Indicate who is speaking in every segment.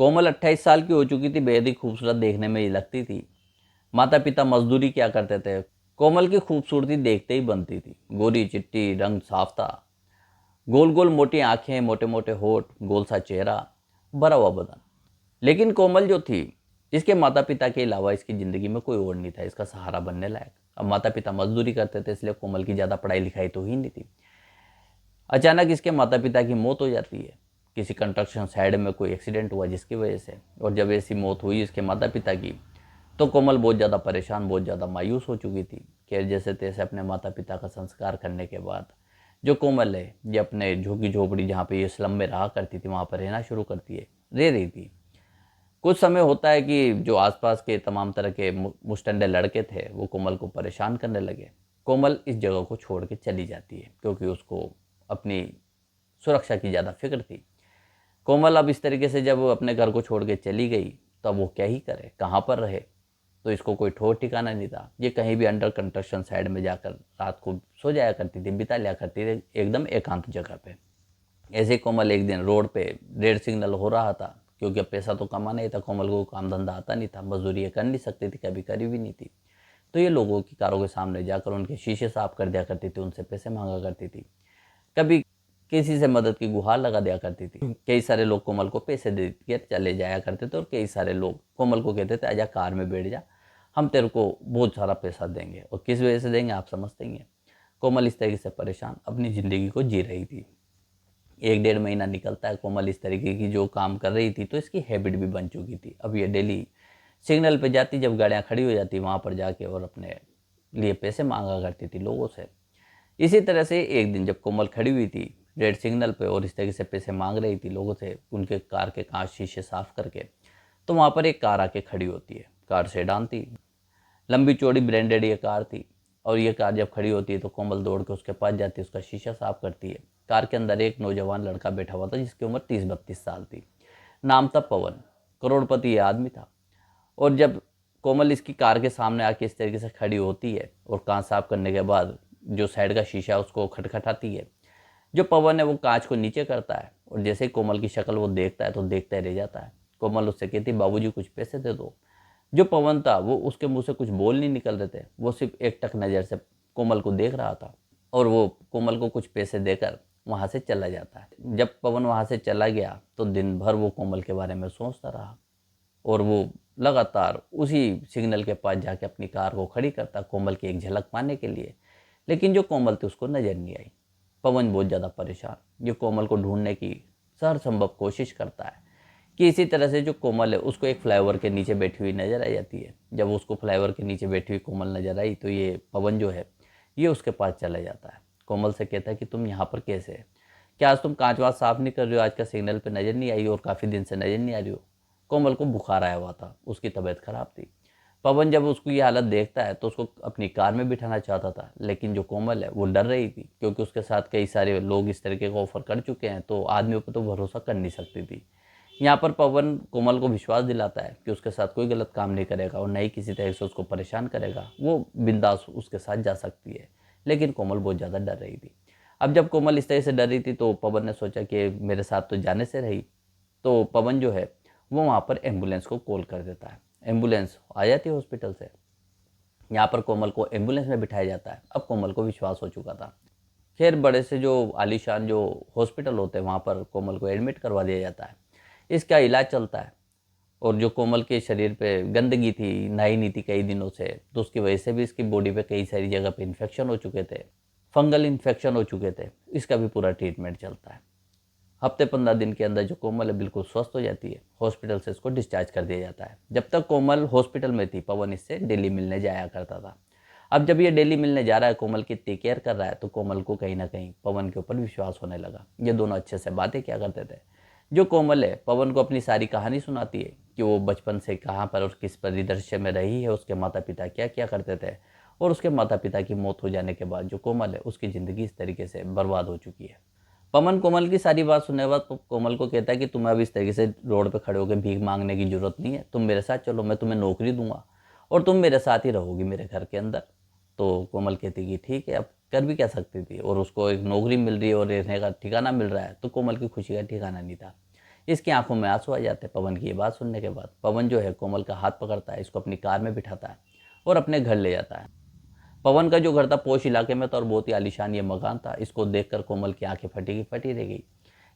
Speaker 1: कोमल 28 साल की हो चुकी थी, बेहद ही खूबसूरत देखने में ही लगती थी। माता पिता मजदूरी क्या करते थे। कोमल की खूबसूरती देखते ही बनती थी। गोरी चिट्टी, रंग साफ था, गोल गोल मोटी आंखें, मोटे मोटे होठ, गोल सा चेहरा, भरा हुआ बदन। लेकिन कोमल जो थी, इसके माता पिता के अलावा इसकी ज़िंदगी में कोई और नहीं था इसका सहारा बनने लायक। अब माता पिता मजदूरी करते थे, इसलिए कोमल की ज़्यादा पढ़ाई लिखाई तो ही नहीं थी। अचानक इसके माता पिता की मौत हो जाती है। किसी कंस्ट्रक्शन साइड में कोई एक्सीडेंट हुआ जिसकी वजह से, और जब ऐसी मौत हुई इसके माता पिता की, तो कोमल बहुत ज़्यादा परेशान, बहुत ज़्यादा मायूस हो चुकी थी। खैर, जैसे तैसे अपने माता पिता का संस्कार करने के बाद जो कोमल है, ये अपने झुग्गी झोपड़ी जहाँ पे ये स्लम में रहा करती थी वहाँ पर रहना शुरू करती है, रह रही थी। कुछ समय होता है कि जो आसपास के तमाम तरह के मुस्टंडे लड़के थे वो कोमल को परेशान करने लगे। कोमल इस जगह को छोड़ के चली जाती है क्योंकि उसको अपनी सुरक्षा की ज़्यादा फिक्र थी। कोमल अब इस तरीके से जब अपने घर को छोड़ के चली गई, तो अब वो क्या ही करे, कहाँ पर रहे। तो इसको कोई ठोर ठिकाना नहीं था। ये कहीं भी अंडर कंस्ट्रक्शन साइड में जाकर रात को सो जाया करती थी, बिता लिया करती थी, एकदम एकांत जगह पे। ऐसे कोमल एक दिन रोड पे रेड सिग्नल हो रहा था, क्योंकि अब पैसा तो कमाना ही था। कोमल को काम धंधा आता नहीं था, मजदूरी ये कर नहीं सकती थी, कभी करी भी नहीं थी। तो ये लोगों की कारों के सामने जाकर उनके शीशे साफ कर दिया करती थी, उनसे पैसे मांगा करती थी, कभी किसी से मदद की गुहार लगा दिया करती थी। कई सारे लोग कोमल को पैसे दे के चले जाया करते थे, और कई सारे लोग कोमल को कहते थे आजा कार में बैठ जा, हम तेरे को बहुत सारा पैसा देंगे। और किस वजह से देंगे आप समझते ही हैं। कोमल इस तरीके से परेशान अपनी ज़िंदगी को जी रही थी। 1 डेढ़ महीना निकलता है, कोमल इस तरीके की जो काम कर रही थी तो इसकी हैबिट भी बन चुकी थी। अब ये डेली सिग्नल पे जाती, जब गाड़ियाँ खड़ी हो जाती वहाँ पर जाके और अपने लिए पैसे मांगा करती थी लोगों से। इसी तरह से एक दिन जब कोमल खड़ी हुई थी रेड सिग्नल पे और इस तरीके से पैसे मांग रही थी लोगों से, उनके कार के कांच शीशे साफ करके, तो वहाँ पर एक कार आके खड़ी होती है। कार सेडान थी, लंबी चौड़ी ब्रांडेड ये कार थी। और ये कार जब खड़ी होती है तो कोमल दौड़ के उसके पास जाती है, उसका शीशा साफ करती है। कार के अंदर एक नौजवान लड़का बैठा हुआ था जिसकी उम्र 30-32 साल थी। नाम था पवन, करोड़पति ये आदमी था। और जब कोमल इसकी कार के सामने आके इस तरीके से खड़ी होती है और कांच साफ करने के बाद जो साइड का शीशा है उसको खटखटाती है, जो पवन है वो कांच को नीचे करता है, और जैसे ही कोमल की शक्ल वो देखता है तो देखता ही रह जाता है। कोमल उससे कहती बाबूजी कुछ पैसे दे दो। जो पवन था वो उसके मुंह से कुछ बोल नहीं निकल रहे थे, वो सिर्फ एक टक नज़र से कोमल को देख रहा था, और वो कोमल को कुछ पैसे देकर वहाँ से चला जाता है। जब पवन वहाँ से चला गया तो दिन भर वो कोमल के बारे में सोचता रहा, और वो लगातार उसी सिग्नल के पास जाके अपनी कार को खड़ी करता कोमल की एक झलक पाने के लिए। लेकिन जो कोमल थी उसको नज़र नहीं आई। पवन बहुत ज़्यादा परेशान, जो कोमल को ढूंढने की हर संभव कोशिश करता है कि इसी तरह से जो कोमल है उसको एक फ्लाईओवर के नीचे बैठी हुई नज़र आ जाती है। जब उसको फ्लाईओवर के नीचे बैठी हुई कोमल नज़र आई तो ये पवन जो है ये उसके पास चला जाता है। कोमल से कहता है कि तुम यहाँ पर कैसे है, क्या आज तुम कांच वाच साफ नहीं कर रही हो, आज का सिग्नल पे नज़र नहीं आई और काफ़ी दिन से नज़र नहीं आ रही हो। कोमल को बुखार आया हुआ था, उसकी तबीयत खराब थी। पवन जब उसकी ये हालत देखता है तो उसको अपनी कार में बिठाना चाहता था, लेकिन जो कोमल है वो डर रही थी, क्योंकि उसके साथ कई सारे लोग इस तरीके का ऑफर कर चुके हैं, तो आदमियों पर तो भरोसा कर नहीं सकती थी। यहाँ पर पवन कोमल को विश्वास दिलाता है कि उसके साथ कोई गलत काम नहीं करेगा और न ही किसी तरह से उसको परेशान करेगा, वो बिंदास उसके साथ जा सकती है। लेकिन कोमल बहुत ज़्यादा डर रही थी। अब जब कोमल इस तरह से डर रही थी तो पवन ने सोचा कि मेरे साथ तो जाने से रही। तो पवन जो है वो वहाँ पर एम्बुलेंस को कॉल कर देता है। एम्बुलेंस आ जाती है हॉस्पिटल से। यहाँ पर कोमल को एम्बुलेंस में बिठाया जाता है। अब कोमल को विश्वास हो चुका था। खैर, बड़े से जो आलीशान जो हॉस्पिटल होते हैं वहाँ पर कोमल को एडमिट करवा दिया जाता है। इसका इलाज चलता है। और जो कोमल के शरीर पे गंदगी थी, नहाई नहीं थी कई दिनों से, तो उसकी वजह से भी इसकी बॉडी पे कई सारी जगह पे इन्फेक्शन हो चुके थे, फंगल इन्फेक्शन हो चुके थे। इसका भी पूरा ट्रीटमेंट चलता है। हफ्ते 15 दिन के अंदर जो कोमल है बिल्कुल स्वस्थ हो जाती है। हॉस्पिटल से इसको डिस्चार्ज कर दिया जाता है। जब तक कोमल हॉस्पिटल में थी पवन इससे डेली मिलने जाया करता था। अब जब ये डेली मिलने जा रहा है, कोमल की टेक केयर कर रहा है, तो कोमल को कहीं ना कहीं पवन के ऊपर विश्वास होने लगा। ये दोनों अच्छे से बातें क्या करते थे। जो कोमल है पवन को अपनी सारी कहानी सुनाती है कि वो बचपन से कहाँ पर और किस परिदृश्य में रही है, उसके माता पिता क्या क्या करते थे, और उसके माता पिता की मौत हो जाने के बाद जो कोमल है उसकी ज़िंदगी इस तरीके से बर्बाद हो चुकी है। पवन कोमल की सारी बात सुनने के बाद कोमल को कहता है कि तुम्हें अब इस तरीके से रोड पे खड़े होकर भीख मांगने की जरूरत नहीं है, तुम मेरे साथ चलो, मैं तुम्हें नौकरी दूंगा और तुम मेरे साथ ही रहोगी मेरे घर के अंदर। तो कोमल कहती कि ठीक है, अब कर भी क्या सकती थी, और उसको एक नौकरी मिल रही है और रहने का ठिकाना मिल रहा है, तो कोमल की खुशी का ठिकाना नहीं था। इसकी आंखों में आंसू आ जाते हैं पवन की ये बात सुनने के बाद। पवन जो है कोमल का हाथ पकड़ता है, इसको अपनी कार में बिठाता है और अपने घर ले जाता है। पवन का जो घर था पोश इलाके में था और बहुत ही आलीशान ये मकान था। इसको देखकर कोमल की आंखें फटी की फटी रह गई।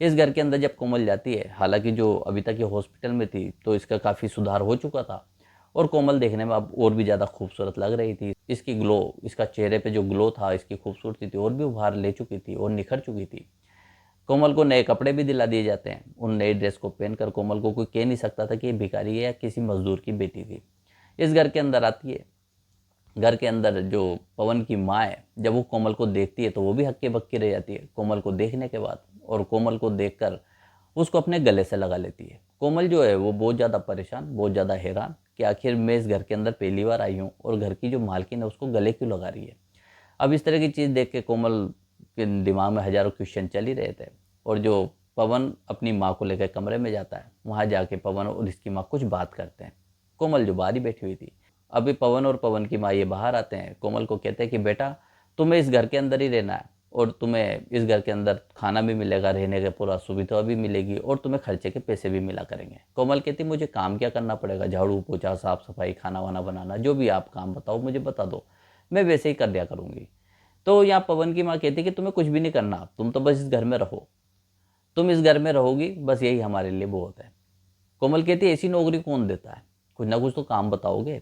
Speaker 1: इस घर के अंदर जब कोमल जाती है, हालांकि जो अभी तक ये हॉस्पिटल में थी तो इसका काफ़ी सुधार हो चुका था और कोमल देखने में अब और भी ज़्यादा खूबसूरत लग रही थी। इसकी ग्लो, इसका चेहरे पे जो ग्लो था, इसकी खूबसूरती थी और भी उभार ले चुकी थी और निखर चुकी थी। कोमल को नए कपड़े भी दिला दिए जाते हैं। उन नई ड्रेस को पहनकर कोमल को कोई कह नहीं सकता था कि ये भिखारी है या किसी मजदूर की बेटी थी। इस घर के अंदर आती है। घर के अंदर जो पवन की माँ है, जब वो कोमल को देखती है तो वो भी हक्के बक्की रह जाती है कोमल को देखने के बाद, और कोमल को देखकर उसको अपने गले से लगा लेती है। कोमल जो है वो बहुत ज़्यादा परेशान, बहुत ज़्यादा हैरान कि आखिर मैं इस घर के अंदर पहली बार आई हूँ और घर की जो मालकिन है उसको गले क्यों लगा रही है। अब इस तरह की चीज़ देख के कोमल के दिमाग में हज़ारों क्वेश्चन चल ही रहे थे। और जो पवन अपनी माँ को लेकर कमरे में जाता है, वहाँ जाके पवन और इसकी माँ कुछ बात करते हैं। कोमल जो बाहर ही बैठी हुई थी, अभी पवन और पवन की माँ ये बाहर आते हैं। कोमल को कहते हैं कि बेटा तुम्हें इस घर के अंदर ही रहना है और तुम्हें इस घर के अंदर खाना भी मिलेगा, रहने का पूरा सुविधा भी मिलेगी और तुम्हें खर्चे के पैसे भी मिला करेंगे। कोमल कहती मुझे काम क्या करना पड़ेगा, झाड़ू पोछा, साफ सफाई, खाना वाना बनाना, जो भी आप काम बताओ मुझे बता दो, मैं वैसे ही कर दिया करूँगी। तो यहाँ पवन की माँ कहती कि तुम्हें कुछ भी नहीं करना, तुम तो बस इस घर में रहो, तुम इस घर में रहोगी, बस यही हमारे लिए बहुत है। कोमल कहती है ऐसी नौकरी कौन देता है, कुछ ना कुछ तो काम बताओगे।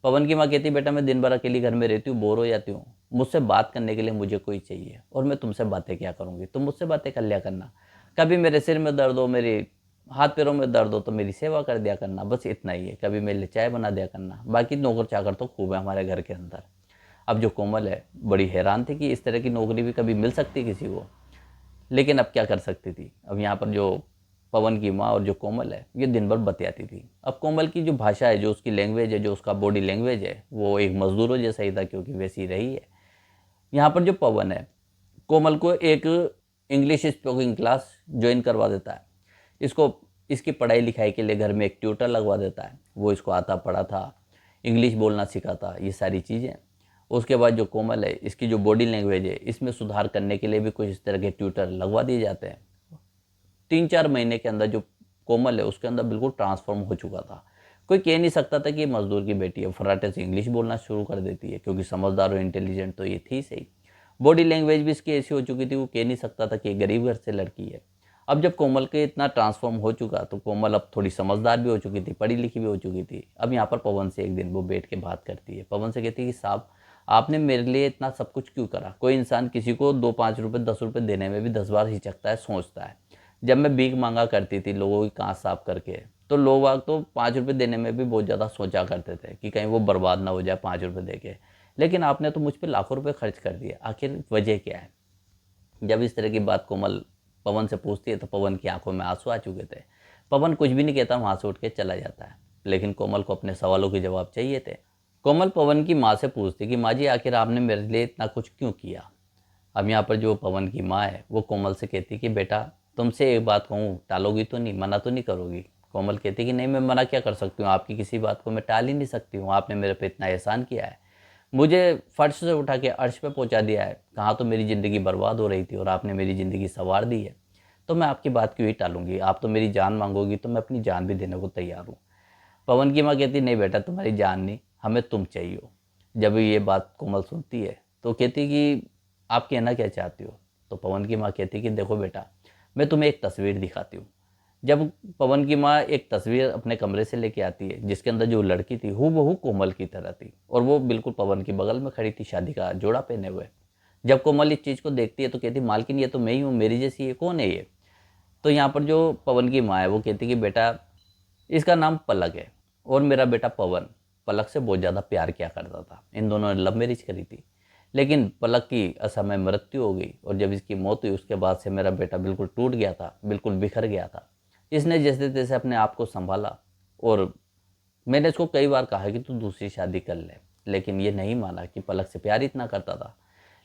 Speaker 1: पवन की माँ कहती बेटा मैं दिन भर अकेली घर में रहती हूँ, बोर हो जाती हूँ, मुझसे बात करने के लिए मुझे कोई चाहिए और मैं तुमसे बातें क्या करूँगी, तुम मुझसे बातें कर लिया करना। कभी मेरे सिर में दर्द हो, मेरे हाथ पैरों में दर्द हो तो मेरी सेवा कर दिया करना, बस इतना ही है। कभी मेरे लिए चाय बना दिया करना, बाकी नौकर चाकर तो खूब है हमारे घर के अंदर। अब जो कोमल है बड़ी हैरान थी कि इस तरह की नौकरी भी कभी मिल सकती किसी को, लेकिन अब क्या कर सकती थी। अब यहाँ पर जो पवन की माँ और जो कोमल है ये दिन भर बतियाती थी। अब कोमल की जो भाषा है, जो उसकी लैंग्वेज है, जो उसका बॉडी लैंग्वेज है, वो एक मजदूरों जैसा ही था क्योंकि वैसी रही है। यहाँ पर जो पवन है कोमल को एक इंग्लिश स्पीकिंग क्लास ज्वाइन करवा देता है। इसको इसकी पढ़ाई लिखाई के लिए घर में एक ट्यूटर लगवा देता है। वो इसको आता पढ़ा था, इंग्लिश बोलना सिखाता, ये सारी चीज़ें। उसके बाद जो कोमल है इसकी जो बॉडी लैंग्वेज है इसमें सुधार करने के लिए भी कुछ इस तरह के ट्यूटर लगवा दिए जाते हैं। 3-4 महीने के अंदर जो कोमल है उसके अंदर बिल्कुल ट्रांसफॉर्म हो चुका था। कोई कह नहीं सकता था कि ये मजदूर की बेटी है। फर्राटे से इंग्लिश बोलना शुरू कर देती है क्योंकि समझदार और इंटेलिजेंट तो ये थी सही। बॉडी लैंग्वेज भी इसकी ऐसी हो चुकी थी, वो कह नहीं सकता था कि ये गरीब घर से लड़की है। अब जब कोमल के इतना ट्रांसफॉर्म हो चुका तो कोमल अब थोड़ी समझदार भी हो चुकी थी, पढ़ी लिखी भी हो चुकी थी। अब यहाँ पर पवन से एक दिन वो बैठ के बात करती है। पवन से कहती है कि साहब आपने मेरे लिए इतना सब कुछ क्यों करा। कोई इंसान किसी को 2-5 रुपये 10 रुपये देने में भी 10 बार हिचकता है, सोचता है। जब मैं भीख मांगा करती थी लोगों की कांच साफ करके, तो लोग तो 5 रुपये देने में भी बहुत ज़्यादा सोचा करते थे कि कहीं वो बर्बाद ना हो जाए 5 रुपये दे के। लेकिन आपने तो मुझ पर लाखों रुपए खर्च कर दिए, आखिर वजह क्या है। जब इस तरह की बात कोमल पवन से पूछती है तो पवन की आंखों में आंसू आ चुके थे। पवन कुछ भी नहीं कहता, वहाँ से उठ के चला जाता है। लेकिन कोमल को अपने सवालों के जवाब चाहिए थे। कोमल पवन की माँ से पूछती कि माँ जी आखिर आपने मेरे लिए इतना कुछ क्यों किया। अब यहाँ पर जो पवन की माँ है वो कोमल से कहती कि बेटा तुमसे एक बात कहूँ, टालोगी तो नहीं, मना तो नहीं करोगी। कोमल कहती कि नहीं, मैं मना क्या कर सकती हूँ, आपकी किसी बात को मैं टाल ही नहीं सकती हूँ। आपने मेरे पे इतना एहसान किया है, मुझे फर्श से उठा के अर्श पे पहुँचा दिया है। कहाँ तो मेरी ज़िंदगी बर्बाद हो रही थी और आपने मेरी ज़िंदगी संवार दी है, तो मैं आपकी बात क्यों ही टालूंगी। आप तो मेरी जान मांगोगी तो मैं अपनी जान भी देने को तैयार हूँ। पवन की माँ कहती नहीं बेटा, तुम्हारी जान नहीं, हमें तुम चाहिए हो। जब ये बात कोमल सुनती है तो कहती कि आप कहना क्या चाहती हो। तो पवन की माँ कहती कि देखो बेटा, मैं तुम्हें एक तस्वीर दिखाती हूँ। जब पवन की माँ एक तस्वीर अपने कमरे से लेके आती है जिसके अंदर जो लड़की थी हूबहू कोमल की तरह थी और वो बिल्कुल पवन के बगल में खड़ी थी, शादी का जोड़ा पहने हुए। जब कोमल इस चीज़ को देखती है तो कहती मालकिन ये तो मैं ही हूँ, मेरी जैसी है, कौन है ये। तो यहाँ पर जो पवन की माँ है वो कहती कि बेटा इसका नाम पलक है और मेरा बेटा पवन पलक से बहुत ज़्यादा प्यार किया करता था। इन दोनों ने लव मैरिज करी थी, लेकिन पलक की असमय मृत्यु हो गई और जब इसकी मौत हुई उसके बाद से मेरा बेटा बिल्कुल टूट गया था, बिल्कुल बिखर गया था। इसने जैसे तैसे अपने आप को संभाला और मैंने इसको कई बार कहा कि तू दूसरी शादी कर ले, लेकिन ये नहीं माना कि पलक से प्यार इतना करता था।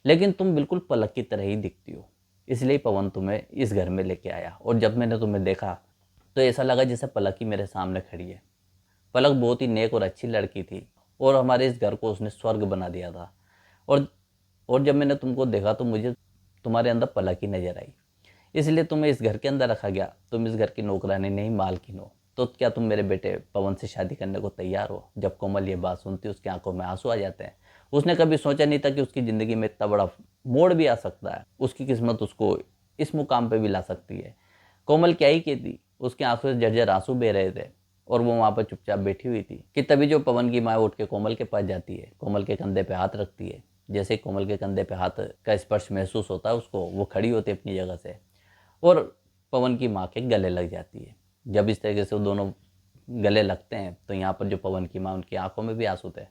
Speaker 1: लेकिन तुम बिल्कुल पलक की तरह ही दिखती हो, इसलिए पवन तुम्हें इस घर में लेके आया। और जब मैंने तुम्हें देखा तो ऐसा लगा जैसे पलक ही मेरे सामने खड़ी है। पलक बहुत ही नेक और अच्छी लड़की थी और हमारे इस घर को उसने स्वर्ग बना दिया था। और और जब मैंने तुमको देखा तो मुझे तुम्हारे अंदर पलक ही नजर आई। इसलिए तुम्हें इस घर के अंदर रखा गया, तुम इस घर की नौकरानी नहीं मालकिन हो। तो क्या तुम मेरे बेटे पवन से शादी करने को तैयार हो? जब कोमल ये बात सुनती उसकी आंखों में आंसू आ जाते हैं। उसने कभी सोचा नहीं था कि उसकी ज़िंदगी में इतना बड़ा मोड़ भी आ सकता है, उसकी किस्मत उसको इस मुकाम पे भी ला सकती है। कोमल क्या ही कहती, उसके आंखों से झरझर आंसू बह रहे थे और वो वहाँ पर चुपचाप बैठी हुई थी कि तभी जो पवन की माँ उठ के कोमल के पास जाती है, कोमल के कंधे पे हाथ रखती है। जैसे ही कोमल के कंधे पे हाथ का स्पर्श महसूस होता है उसको, वो खड़ी होती है अपनी जगह से और पवन की माँ के गले लग जाती है। जब इस तरीके से वो दोनों गले लगते हैं तो यहाँ पर जो पवन की माँ, उनकी आंखों में भी आंसू थे।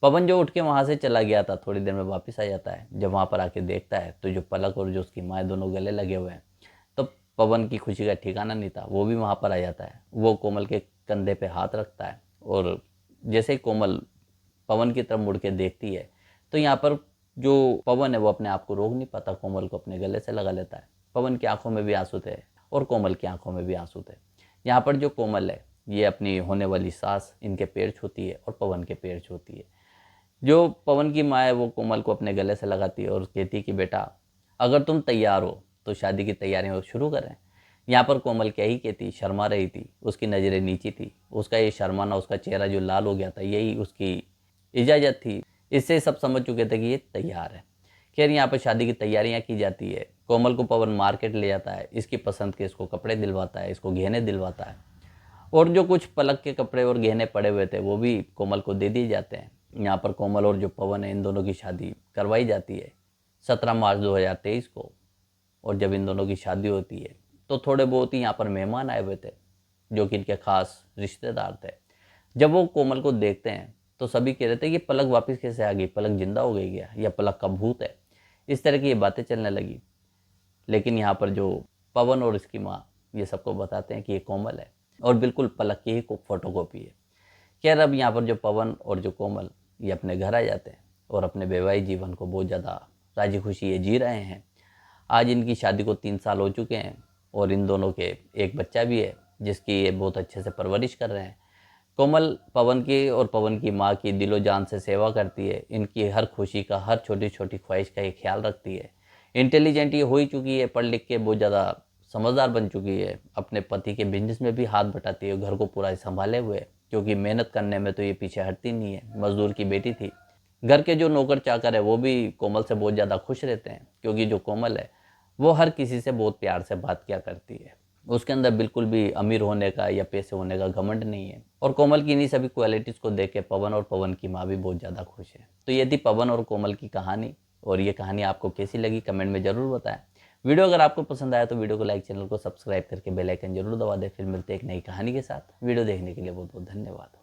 Speaker 1: पवन जो उठ के वहाँ से चला गया था थोड़ी देर में वापस आ जाता है। जब वहाँ पर आके देखता है तो जो पलक और जो उसकी माँ दोनों गले लगे हुए हैं, तो पवन की खुशी का ठिकाना नहीं था। वो भी वहाँ पर आ जाता है, वो कोमल के कंधे पे हाथ रखता है और जैसे ही कोमल पवन की तरफ मुड़ के देखती है तो यहाँ पर जो पवन है वो अपने आप को रोक नहीं पाता, कोमल को अपने गले से लगा लेता है। पवन की आंखों में भी आंसू थे और कोमल की आंखों में भी आंसू थे। यहाँ पर जो कोमल है ये अपनी होने वाली सास इनके पैर छूती है और पवन के पैर छूती है। जो पवन की माँ है वो कोमल को अपने गले से लगाती है और कहती है कि बेटा अगर तुम तैयार हो तो शादी की तैयारियां शुरू करें। यहाँ पर कोमल क्या ही कहती, शर्मा रही थी, उसकी नज़रें नीची थी। उसका ये शर्माना, उसका चेहरा जो लाल हो गया था, यही उसकी इजाज़त थी। इससे सब समझ चुके थे कि ये तैयार है। खैर यहाँ पर शादी की तैयारियां की जाती है। कोमल को पवन मार्केट ले जाता है, इसकी पसंद के इसको कपड़े दिलवाता है, इसको गहने दिलवाता है और जो कुछ पलक के कपड़े और गहने पड़े हुए थे वो भी कोमल को दे दिए जाते हैं। यहाँ पर कोमल और जो पवन है इन दोनों की शादी करवाई जाती है 17 मार्च 2023 को। और जब इन दोनों की शादी होती है तो थोड़े बहुत ही यहाँ पर मेहमान आए हुए थे जो कि इनके खास रिश्तेदार थे। जब वो कोमल को देखते हैं तो सभी कह रहे थे कि पलक वापस कैसे आ गई, पलक जिंदा हो गई क्या, या पलक का भूत है। इस तरह की ये बातें चलने लगी। लेकिन यहाँ पर जो पवन और इसकी माँ ये सबको बताते हैं कि ये कोमल है और बिल्कुल पलक की ही फोटोकॉपी है। खैर अब यहाँ पर जो पवन और जो कोमल ये अपने घर आ जाते हैं और अपने वैवाहिक जीवन को बहुत ज़्यादा राजी खुशी ये जी रहे हैं। आज इनकी शादी को 3 साल हो चुके हैं और इन दोनों के एक बच्चा भी है जिसकी ये बहुत अच्छे से परवरिश कर रहे हैं। कोमल पवन की और पवन की माँ की दिलो जान से सेवा करती है, इनकी हर खुशी का, हर छोटी छोटी ख्वाहिश का ये ख्याल रखती है। इंटेलिजेंट ये हो ही चुकी है, पढ़ लिख के बहुत ज़्यादा समझदार बन चुकी है। अपने पति के बिजनेस में भी हाथ बटाती है, घर को पूरा संभाले हुए, क्योंकि मेहनत करने में तो ये पीछे हटती नहीं है। मजदूर की बेटी थी। घर के जो नौकर चाकर है वो भी कोमल से बहुत ज़्यादा खुश रहते हैं, क्योंकि जो कोमल है वो हर किसी से बहुत प्यार से बात किया करती है। उसके अंदर बिल्कुल भी अमीर होने का या पैसे होने का घमंड नहीं है। और कोमल की इन्हीं सभी क्वालिटीज़ को देख के पवन और पवन की माँ भी बहुत ज़्यादा खुश है। तो ये थी पवन और कोमल की कहानी। और ये कहानी आपको कैसी लगी कमेंट में ज़रूर बताएं। वीडियो अगर आपको पसंद आया तो वीडियो को लाइक, चैनल को सब्सक्राइब करके बेल आइकन जरूर दबा दें। फिर मिलते हैं एक नई कहानी के साथ। वीडियो देखने के लिए बहुत बहुत धन्यवाद।